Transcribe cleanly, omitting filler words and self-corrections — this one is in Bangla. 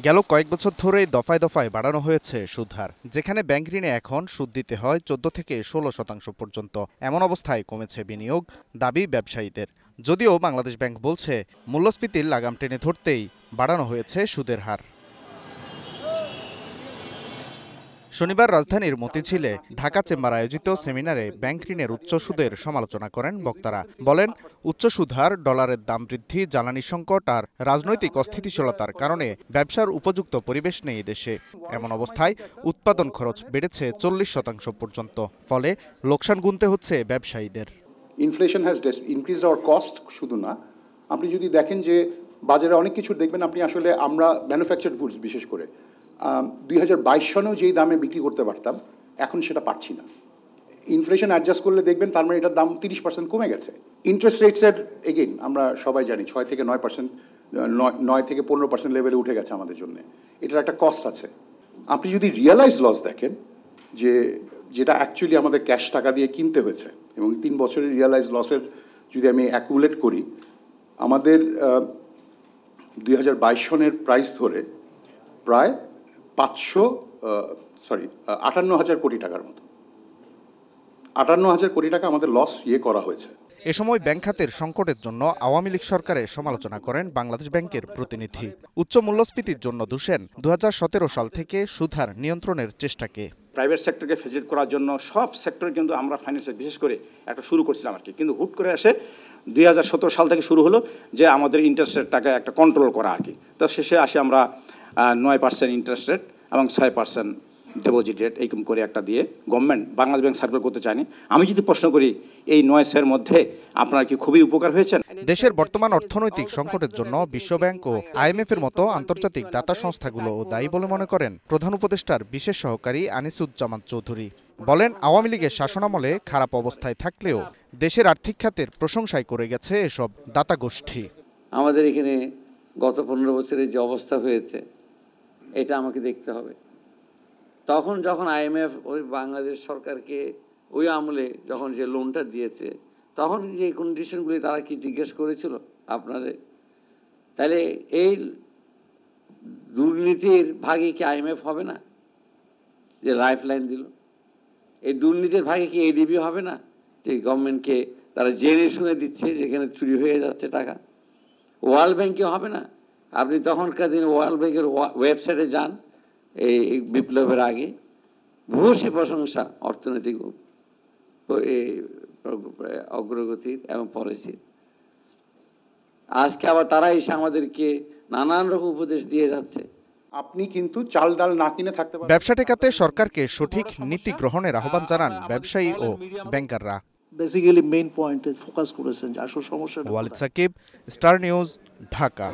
গেল কয়েক বছর ধরেই দফায় দফায় বাড়ানো হয়েছে সুদ হার, যেখানে ব্যাংক ঋণে এখন সুদ দিতে হয় 14 থেকে 16% পর্যন্ত। এমন অবস্থায় কমেছে বিনিয়োগ, দাবি ব্যবসায়ীদের। যদিও বাংলাদেশ ব্যাংক বলছে মূল্যস্ফীতির লাগাম টেনে ধরতেই বাড়ানো হয়েছে সুদের হার। শনিবার রাজধানীর মতিঝিলে ঢাকা চেম্বার আয়োজিত সেমিনারে ব্যাংক ঋণের উচ্চ সুদের সমালোচনা করেন বক্তারা। বলেন, উচ্চ সুদ হার, ডলারের দাম বৃদ্ধি, জ্বালানি সংকট আর রাজনৈতিক অস্থিতিশীলতার কারণে ব্যবসার উপযুক্ত পরিবেশ নেই দেশে। এমন অবস্থায় উৎপাদন খরচ বেড়েছে 40% পর্যন্ত। ফলে লোকসান গুনতে হচ্ছে ব্যবসায়ীদের। Inflation has increased our cost. শুধু না, আপনি যদি দেখেন যে বাজারে অনেক কিছু দেখবেন, আপনি আসলে আমরা ম্যানুফ্যাকচার্ড গুডস বিশেষ করে 2022 সনেও যেই দামে বিক্রি করতে পারতাম, এখন সেটা পাচ্ছি না। ইনফ্লেশন অ্যাডজাস্ট করলে দেখবেন তার মানে এটার দাম 30% কমে গেছে। ইন্টারেস্ট রেটসের এগেইন আমরা সবাই জানি 6 থেকে 9%, 9 থেকে 15% লেভেলে উঠে গেছে আমাদের জন্য। এটার একটা কস্ট আছে। আপনি যদি রিয়েলাইজ লস দেখেন, যেটা অ্যাকচুয়ালি আমাদের ক্যাশ টাকা দিয়ে কিনতে হয়েছে, এবং 3 বছরের রিয়েলাইজ লসের যদি আমি অ্যাকুমুলেট করি, আমাদের 2022 সনের প্রাইস ধরে প্রায় 58,000 কোটি টাকার মতো, 58,000 কোটি টাকা আমাদের লস করা হয়েছে। এ সময় ব্যাংক খাতের সংকটের জন্য আওয়ামী লীগ সরকারের সমালোচনা করেন বাংলাদেশ ব্যাংকের প্রতিনিধি। উচ্চ মূল্যস্ফীতির জন্য দোষেন 2017 সাল থেকে সুদ হার নিয়ন্ত্রণের চেষ্টাকে। প্রাইভেট সেক্টরকে ফেসিলিটেট করার জন্য সব সেক্টরে কিন্তু আমরা ফাইন্যান্সে বিশেষ করে একটা শুরু করছিলাম আর কি, কিন্তু হুট করে আসে 2017 সাল থেকে শুরু হলো যে আমাদের ইন্টারেস্ট রেটটাকে একটা কন্ট্রোল করা আর কি। তো শেষে আসে আমরা 9% ইন্টারেস্ট রেট এবং 6% ডিপোজিট রেট এইরকম করে একটা দিয়ে গভর্নমেন্ট বাংলাদেশ ব্যাংক সার্কুলার করতে চায়নি। আমি যদি প্রশ্ন করি এই 9-এর মধ্যে আপনারা কি খুবই উপকার হয়েছেন? দেশের বর্তমান অর্থনৈতিক সংকটের জন্য বিশ্বব্যাংক ও IMF এর মতো আন্তর্জাতিক দাতা সংস্থাগুলো দায়ী বলে মনে করেন প্রধান উপদেষ্টার বিশেষ সহকারী আনিসুজ্জামান চৌধুরী। বলেন, আওয়ামী লীগের শাসনামলে খারাপ অবস্থায় থাকলেও দেশের আর্থিক খাতের প্রশংসাই করে গেছে এসব দাতা গোষ্ঠী। আমাদের এখানে গত 15 বছরের যে অবস্থা হয়েছে, এটা আমাকে দেখতে হবে। তখন যখন IMF ওই বাংলাদেশ সরকারকে ওই আমলে যখন যে লোনটা দিয়েছে, তখন যে কন্ডিশনগুলি তারা কি জিজ্ঞেস করেছিল আপনাদের? তাহলে এই দুর্নীতির ভাগে কি IMF হবে না, যে লাইফ লাইন দিল? এই দুর্নীতির ভাগে কি ADB হবে না, যে গভর্নমেন্টকে তারা জেনে শুনে দিচ্ছে যেখানে চুরি হয়ে যাচ্ছে টাকা? ওয়ার্ল্ড ব্যাংকে হবে না? আপনি তখনকার দিনে ওয়ার্ল্ড ব্যাংকের ওয়েবসাইটে যান, এই বিপ্লবের আগে ভূয়সী প্রশংসা অর্থনৈতিক অগ্রগতির এবং পলিসির। আজকে আবার তারা এসে আমাদেরকে নানান রকম উপদেশ দিয়ে যাচ্ছে। আপনি কিন্তু চাল ডাল না কিনে থাকতে পারেন। ব্যবসা ঠেকাতে সরকারকে সঠিক নীতি গ্রহণের আহ্বান জানান ব্যবসায়ী ও ব্যাংকাররা। বেসিক্যালি মেইন পয়েন্টে ফোকাস করেছেন যে আসল সমস্যা। Walid Sakib, Star News, Dhaka.